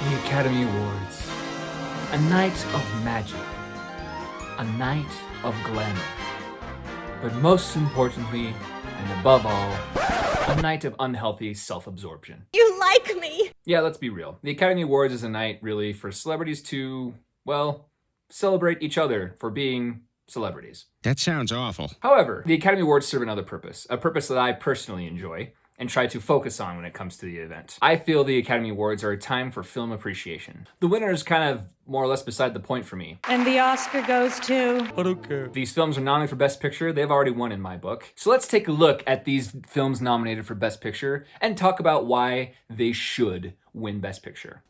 The Academy Awards. A night of magic. A night of glamour. But most importantly, and above all, a night of unhealthy self-absorption. You like me! Yeah, let's be real. The Academy Awards is a night, really, for celebrities to, well, celebrate each other for being celebrities. That sounds awful. However, the Academy Awards serve another purpose, a purpose that I personally enjoy and try to focus on when it comes to the event. I feel the Academy Awards are a time for film appreciation. The winner is kind of more or less beside the point for me. And the Oscar goes to... I don't care. These films are nominated for Best Picture. They've already won in my book. So let's take a look at these films nominated for Best Picture and talk about why they should win Best Picture.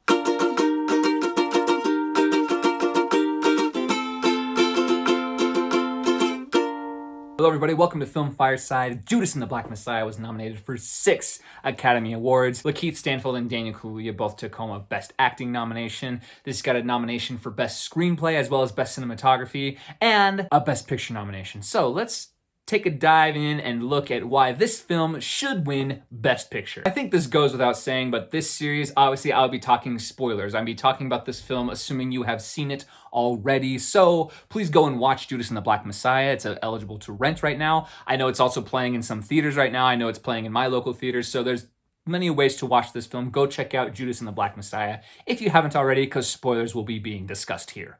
Hello everybody, welcome to Film Fireside. Judas and the Black Messiah was nominated for 6 Academy Awards. Lakeith Stanfield and Daniel Kaluuya both took home a Best Acting nomination. This got a nomination for Best Screenplay as well as Best Cinematography and a Best Picture nomination. So let's take a dive in and look at why this film should win Best Picture. I think this goes without saying, but this series, obviously I'll be talking spoilers. I'll be talking about this film assuming you have seen it already. So please go and watch Judas and the Black Messiah. It's eligible to rent right now. I know it's also playing in some theaters right now. I know it's playing in my local theaters. So there's many ways to watch this film. Go check out Judas and the Black Messiah if you haven't already, because spoilers will be being discussed here.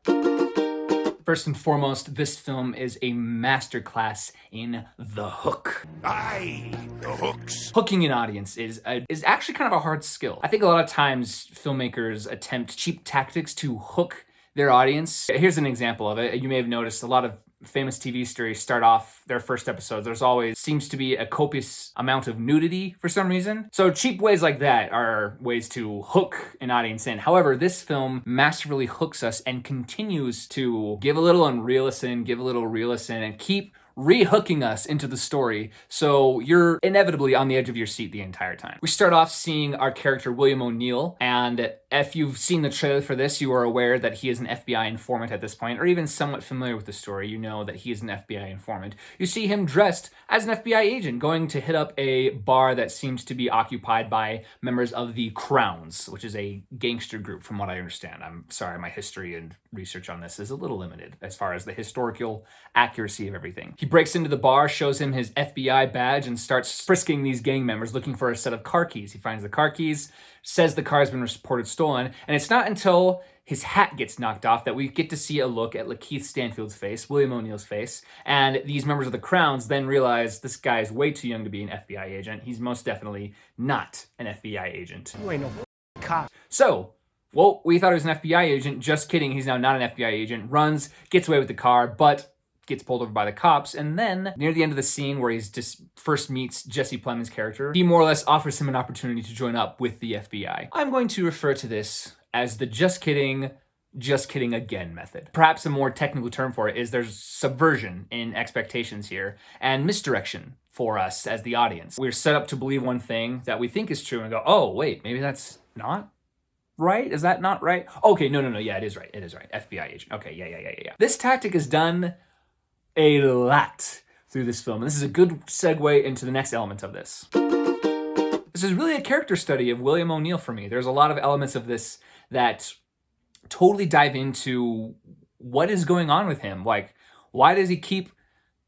First and foremost, this film is a masterclass in the hook. Aye, the hooks. Hooking an audience is actually kind of a hard skill. I think a lot of times filmmakers attempt cheap tactics to hook their audience. Here's an example of it. You may have noticed a lot of famous TV series start off their first episodes. There's always seems to be a copious amount of nudity for some reason. So cheap ways like that are ways to hook an audience in. However, this film masterfully hooks us and continues to give a little unrealism, give a little realism, and keep re-hooking us into the story, so you're inevitably on the edge of your seat the entire time. We start off seeing our character William O'Neill, and if you've seen the trailer for this, you are aware that he is an FBI informant at this point, or even somewhat familiar with the story, you know that he is an FBI informant. You see him dressed as an FBI agent, going to hit up a bar that seems to be occupied by members of the Crowns, which is a gangster group from what I understand. I'm sorry, my history and research on this is a little limited as far as the historical accuracy of everything. He breaks into the bar, shows him his FBI badge, and starts frisking these gang members looking for a set of car keys. He finds the car keys, says the car has been reported stolen, and it's not until his hat gets knocked off that we get to see a look at Lakeith Stanfield's face, William O'Neill's face, and these members of the Crowns then realize this guy is way too young to be an FBI agent. He's most definitely not an FBI agent. You ain't no cop. So, well, we thought he was an FBI agent. Just kidding, he's now not an FBI agent. Runs, gets away with the car, but gets pulled over by the cops, and then near the end of the scene where he's just first meets Jesse Plemons' character, he more or less offers him an opportunity to join up with the FBI. I'm going to refer to this as the just kidding again method. Perhaps a more technical term for it is there's subversion in expectations here and misdirection for us as the audience. We're set up to believe one thing that we think is true and go, oh, wait, maybe that's not right? Is that not right? Okay, no, yeah, it is right. It is right. FBI agent. Okay, yeah. This tactic is done a lot through this film. And this is a good segue into the next element of this. This is really a character study of William O'Neill for me. There's a lot of elements of this that totally dive into what is going on with him. Like, why does he keep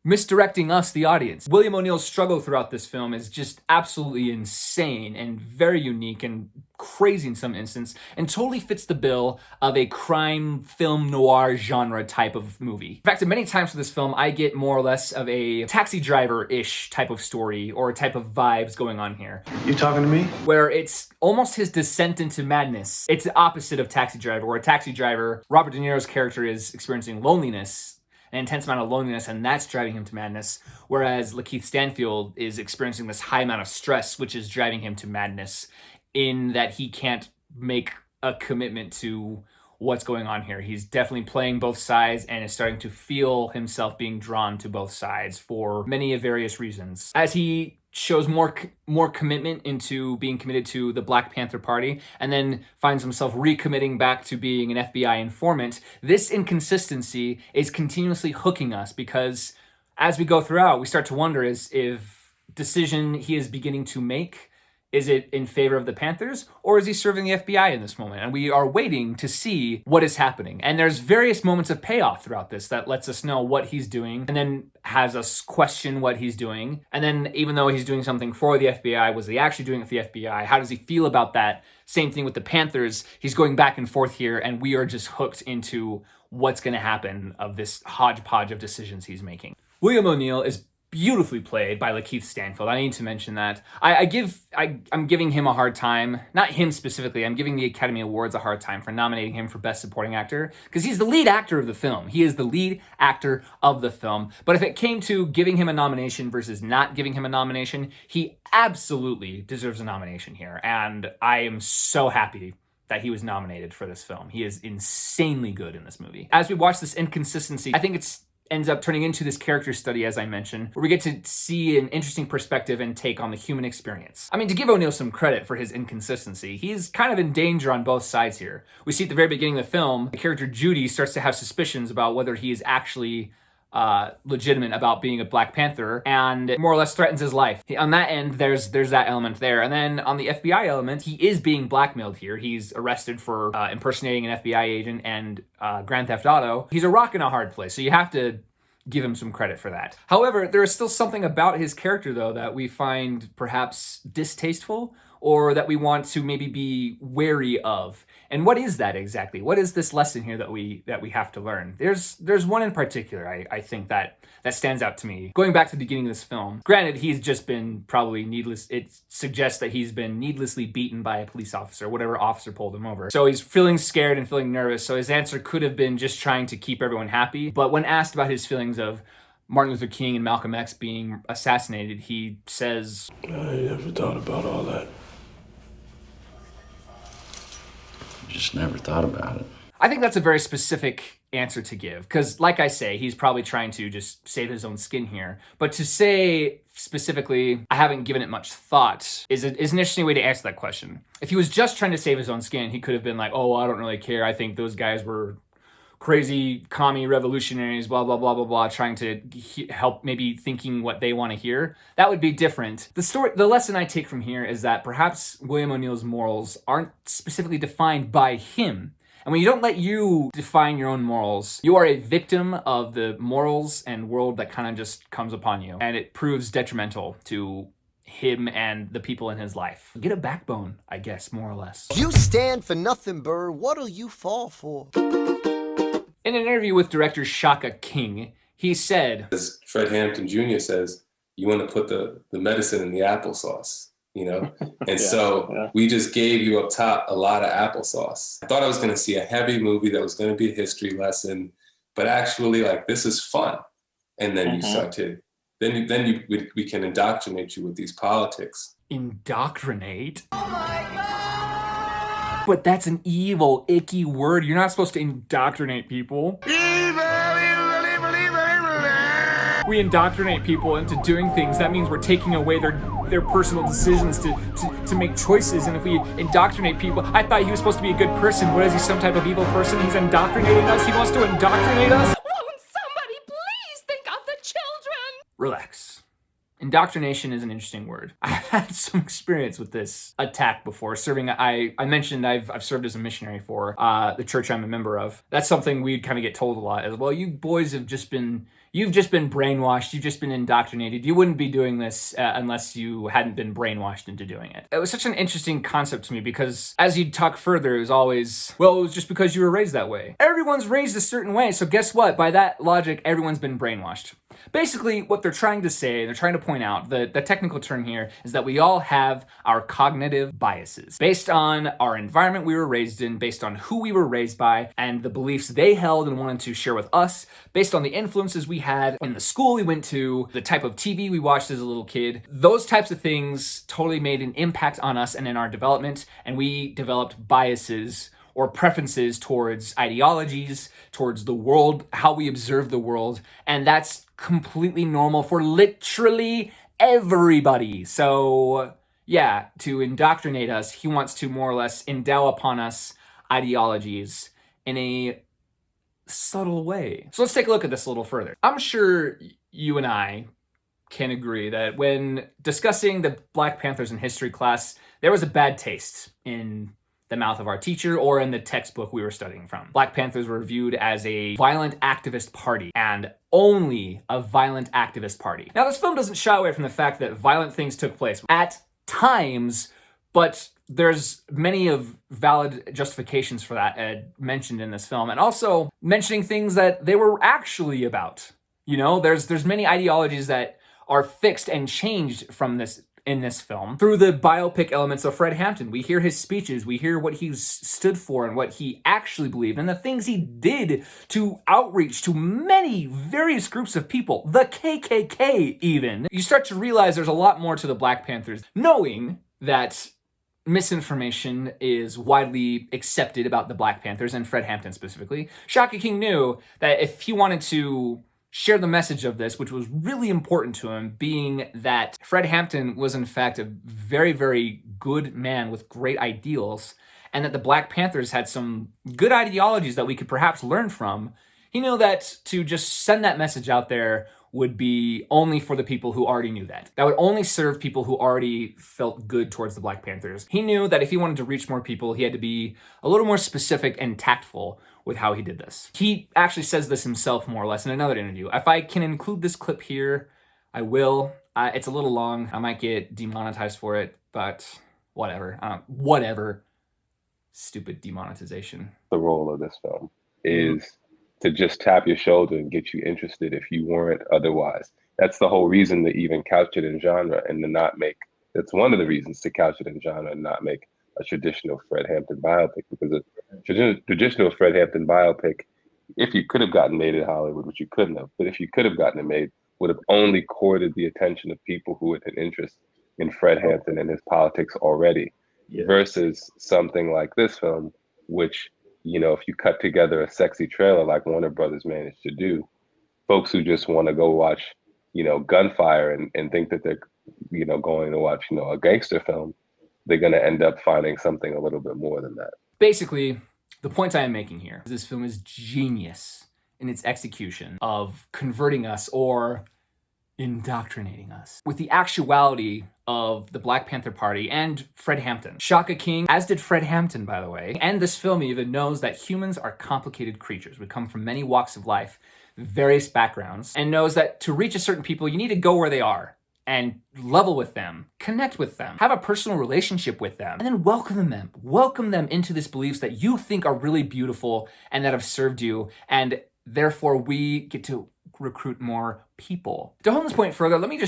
misdirecting us, the audience? William O'Neill's struggle throughout this film is just absolutely insane and very unique and crazy in some instance, and totally fits the bill of a crime film noir genre type of movie. In fact, many times for this film, I get more or less of a Taxi Driver-ish type of story or type of vibes going on here. You talking to me? Where it's almost his descent into madness. It's the opposite of Taxi Driver, where Taxi Driver, Robert De Niro's character is experiencing loneliness, an intense amount of loneliness, and that's driving him to madness. Whereas Lakeith Stanfield is experiencing this high amount of stress, which is driving him to madness, in that he can't make a commitment to what's going on here. He's definitely playing both sides and is starting to feel himself being drawn to both sides for many various reasons. As he shows more commitment into being committed to the Black Panther Party and then finds himself recommitting back to being an FBI informant, this inconsistency is continuously hooking us, because as we go throughout, we start to wonder if decision he is beginning to make Is it in favor of the Panthers, or is he serving the FBI in this moment? And we are waiting to see what is happening. And there's various moments of payoff throughout this that lets us know what he's doing, and then has us question what he's doing. And then even though he's doing something for the FBI, was he actually doing it for the FBI? How does he feel about that? Same thing with the Panthers. He's going back and forth here, and we are just hooked into what's going to happen of this hodgepodge of decisions he's making. William O'Neill is beautifully played by Lakeith Stanfield. I need to mention that. I'm giving him a hard time. Not him specifically. I'm giving the Academy Awards a hard time for nominating him for Best Supporting Actor, because he's the lead actor of the film. He is the lead actor of the film. But if it came to giving him a nomination versus not giving him a nomination, he absolutely deserves a nomination here. And I am so happy that he was nominated for this film. He is insanely good in this movie. As we watch this inconsistency, I think it's ends up turning into this character study, as I mentioned, where we get to see an interesting perspective and take on the human experience. I mean, to give O'Neill some credit for his inconsistency, he's kind of in danger on both sides here. We see at the very beginning of the film, the character Judy starts to have suspicions about whether he is actually legitimate about being a Black Panther, and more or less threatens his life. On that end, there's that element there. And then on the FBI element, he is being blackmailed here. He's arrested for impersonating an FBI agent and Grand Theft Auto. He's a rock in a hard place, so you have to give him some credit for that. However, there is still something about his character, though, that we find perhaps distasteful, or that we want to maybe be wary of. And what is that exactly? What is this lesson here that we have to learn? There's one in particular I think that stands out to me. Going back to the beginning of this film, granted, he's just been probably needless. It suggests that he's been needlessly beaten by a police officer, whatever officer pulled him over. So he's feeling scared and feeling nervous. So his answer could have been just trying to keep everyone happy. But when asked about his feelings of Martin Luther King and Malcolm X being assassinated, he says, I never thought about all that. Just never thought about it. I think that's a very specific answer to give, because like I say, he's probably trying to just save his own skin here. But to say specifically, I haven't given it much thought, is an interesting way to answer that question. If he was just trying to save his own skin, he could have been like, oh, I don't really care. I think those guys were crazy commie revolutionaries, blah, blah, blah, blah, blah, trying to help, maybe thinking what they want to hear. That would be different. The lesson I take from here is that perhaps William O'Neill's morals aren't specifically defined by him. And when you don't let you define your own morals, you are a victim of the morals and world that kind of just comes upon you. And it proves detrimental to him and the people in his life. Get a backbone, I guess, more or less. You stand for nothing, Burr. What'll you fall for? In an interview with director Shaka King, he said, as Fred Hampton Jr. says, you want to put the medicine in the applesauce, you know? And we just gave you up top a lot of applesauce. I thought I was going to see a heavy movie that was going to be a history lesson, but actually, like, this is fun. And then you start to, we can indoctrinate you with these politics. Indoctrinate? Oh my God! But that's an evil, icky word. You're not supposed to indoctrinate people. Evil, evil, evil, evil, evil. We indoctrinate people into doing things. That means we're taking away their personal decisions to make choices. And if we indoctrinate people, I thought he was supposed to be a good person. What is he, some type of evil person? He's indoctrinating us? He wants to indoctrinate us? Won't somebody please think of the children? Relax. Indoctrination is an interesting word. I had some experience with this attack before. Serving, I mentioned I've served as a missionary for the church I'm a member of. That's something we kind of get told a lot as well. You boys have just been, you've just been brainwashed. You've just been indoctrinated. You wouldn't be doing this unless you hadn't been brainwashed into doing it. It was such an interesting concept to me because as you'd talk further, it was always, well, it was just because you were raised that way. Everyone's raised a certain way. So guess what? By that logic, everyone's been brainwashed. Basically, what they're trying to say, they're trying to point out, the technical term here is that we all have our cognitive biases based on our environment we were raised in, based on who we were raised by, and the beliefs they held and wanted to share with us, based on the influences we had in the school we went to, the type of TV we watched as a little kid. Those types of things totally made an impact on us and in our development, and we developed biases or preferences towards ideologies, towards the world, how we observe the world, and that's completely normal for literally everybody. So yeah, to indoctrinate us, he wants to more or less endow upon us ideologies in a subtle way. So let's take a look at this a little further. I'm sure you and I can agree that when discussing the Black Panthers in history class, there was a bad taste in the mouth of our teacher or in the textbook we were studying from. Black Panthers were viewed as a violent activist party, and only a violent activist party. Now, this film doesn't shy away from the fact that violent things took place at times, but there's many of valid justifications for that mentioned in this film, and also mentioning things that they were actually about. You know, there's many ideologies that are fixed and changed from this in this film through the biopic elements of Fred Hampton. We hear his speeches, we hear what he stood for and what he actually believed, and the things he did to outreach to many various groups of people, the KKK even. You start to realize there's a lot more to the Black Panthers, knowing that misinformation is widely accepted about the Black Panthers and Fred Hampton specifically. Shaka King knew that if he wanted to share the message of this, which was really important to him, being that Fred Hampton was in fact a very, very good man with great ideals, and that the Black Panthers had some good ideologies that we could perhaps learn from, he knew that to just send that message out there would be only for the people who already knew that. That would only serve people who already felt good towards the Black Panthers. He knew that if he wanted to reach more people, he had to be a little more specific and tactful with how he did this. He actually says this himself more or less in another interview. If I can include this clip here, I will. It's a little long. I might get demonetized for it, but whatever. Whatever. Stupid demonetization. The role of this film is to just tap your shoulder and get you interested if you weren't otherwise. That's the whole reason to even couch it in genre and to not make, that's one of the reasons to couch it in genre and not make a traditional Fred Hampton biopic, because a traditional Fred Hampton biopic, if you could have gotten made in Hollywood, which you couldn't have, but if you could have gotten it made, would have only courted the attention of people who had an interest in Fred Hampton and his politics already, versus something like this film, which, you know, if you cut together a sexy trailer like Warner Brothers managed to do, folks who just want to go watch, you know, gunfire and think that they're, you know, going to watch, you know, a gangster film, they're going to end up finding something a little bit more than that. Basically, the point I am making here is this film is genius in its execution of converting us or indoctrinating us with the actuality of the Black Panther Party and Fred Hampton. Shaka King, as did Fred Hampton, by the way, and this film even knows that humans are complicated creatures. We come from many walks of life, various backgrounds, and knows that to reach a certain people, you need to go where they are and level with them, connect with them, have a personal relationship with them, and then welcome them into these beliefs that you think are really beautiful and that have served you, and therefore we get to recruit more people. To hone this point further, let me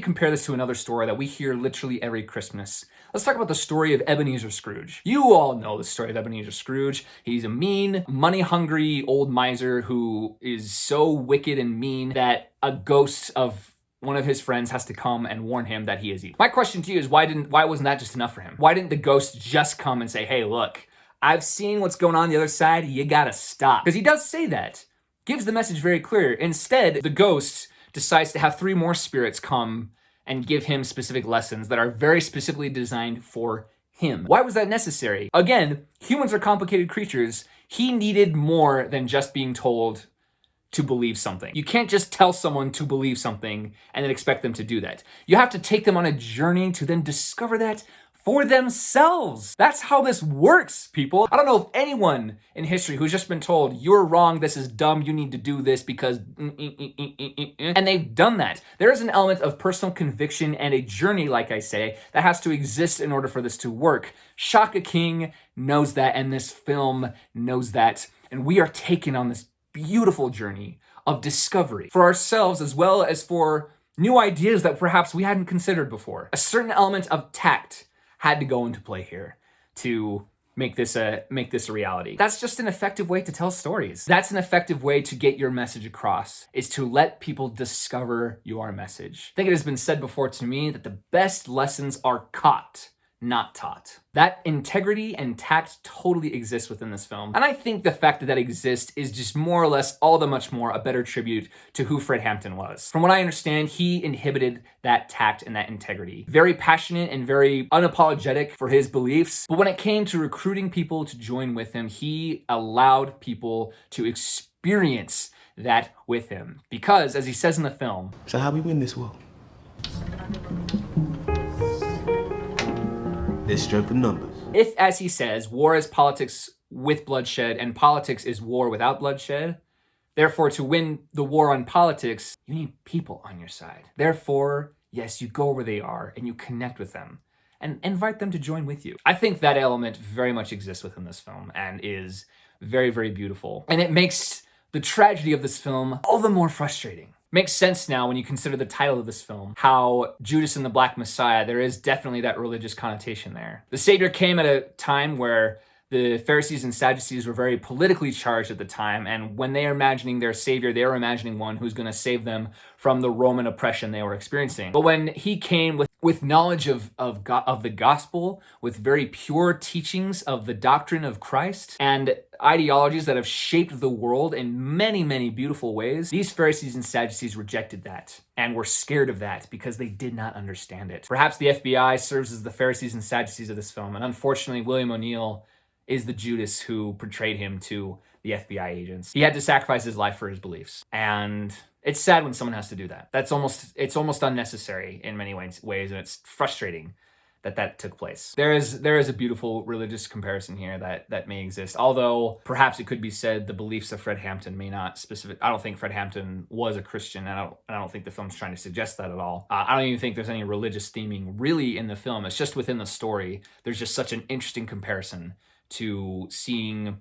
compare this to another story that we hear literally every Christmas. Let's talk about the story of Ebenezer Scrooge. You all know the story of Ebenezer Scrooge. He's a mean, money-hungry old miser who is so wicked and mean that a ghost of one of his friends has to come and warn him that he is evil. My question to you is why wasn't that just enough for him? Why didn't the ghost just come and say, hey, look, I've seen what's going on the other side, you gotta stop? Because he does say that. Gives the message very clear. Instead, the ghost decides to have 3 more spirits come and give him specific lessons that are very specifically designed for him. Why was that necessary? Again, humans are complicated creatures. He needed more than just being told to believe something. You can't just tell someone to believe something and then expect them to do that. You have to take them on a journey to then discover that for themselves. That's how this works, people. I don't know of anyone in history who's just been told, you're wrong, this is dumb, you need to do this because and they've done that. There is an element of personal conviction and a journey, like I say, that has to exist in order for this to work. Shaka King knows that, and this film knows that, and we are taken on this beautiful journey of discovery for ourselves as well as for new ideas that perhaps we hadn't considered before. A certain element of tact had to go into play here to make this a reality. That's just an effective way to tell stories. That's an effective way to get your message across, is to let people discover your message. I think it has been said before to me that the best lessons are caught, not taught. That integrity and tact totally exists within this film. And I think the fact that that exists is just more or less all the much more a better tribute to who Fred Hampton was. From what I understand, he inhibited that tact and that integrity. Very passionate and very unapologetic for his beliefs. But when it came to recruiting people to join with him, he allowed people to experience that with him. Because, as he says in the film, So how we win this war? There's strength in numbers. if, as he says, war is politics with bloodshed and politics is war without bloodshed, therefore, to win the war on politics, you need people on your side. Therefore, yes, you go where they are and you connect with them and invite them to join with you. I think that element very much exists within this film and is very, very beautiful. And it makes the tragedy of this film all the more frustrating. Makes sense now when you consider the title of this film, how Judas and the Black Messiah, there is definitely that religious connotation there. The Savior came at a time where the Pharisees and Sadducees were very politically charged at the time, and when they are imagining their Savior, they are imagining one who's going to save them from the Roman oppression they were experiencing. But when he came with knowledge of the gospel, with very pure teachings of the doctrine of Christ, and ideologies that have shaped the world in many, many beautiful ways, these Pharisees and Sadducees rejected that and were scared of that because they did not understand it. Perhaps the FBI serves as the Pharisees and Sadducees of this film, and unfortunately, William O'Neill is the Judas who portrayed him to the FBI agents. He had to sacrifice his life for his beliefs. And it's sad when someone has to do that. It's almost unnecessary in many ways, and it's frustrating that took place. There is a beautiful religious comparison here that may exist, although perhaps it could be said the beliefs of Fred Hampton may not I don't think Fred Hampton was a Christian, and I don't think the film's trying to suggest that at all. I don't even think there's any religious theming really in the film. It's just within the story. There's just such an interesting comparison to seeing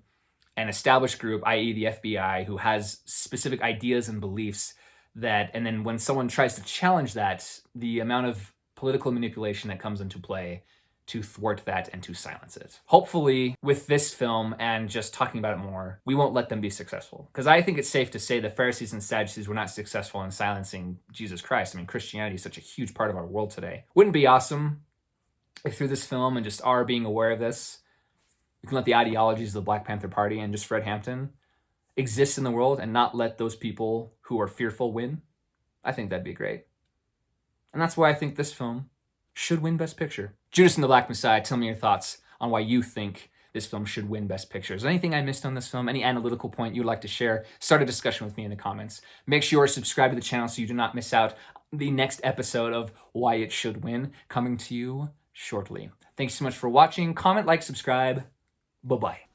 an established group, i.e. the FBI, who has specific ideas and beliefs and then when someone tries to challenge that, the amount of political manipulation that comes into play to thwart that and to silence it. Hopefully, with this film and just talking about it more, we won't let them be successful. Because I think it's safe to say the Pharisees and Sadducees were not successful in silencing Jesus Christ. I mean, Christianity is such a huge part of our world today. Wouldn't it be awesome if through this film and just our being aware of this, we can let the ideologies of the Black Panther Party and just Fred Hampton exist in the world and not let those people who are fearful win? I think that'd be great. And that's why I think this film should win Best Picture. Judas and the Black Messiah, tell me your thoughts on why you think this film should win Best Picture. Is there anything I missed on this film? Any analytical point you'd like to share? Start a discussion with me in the comments. Make sure you subscribe to the channel so you do not miss out the next episode of Why It Should Win, coming to you shortly. Thanks so much for watching. Comment, like, subscribe. Bye-bye.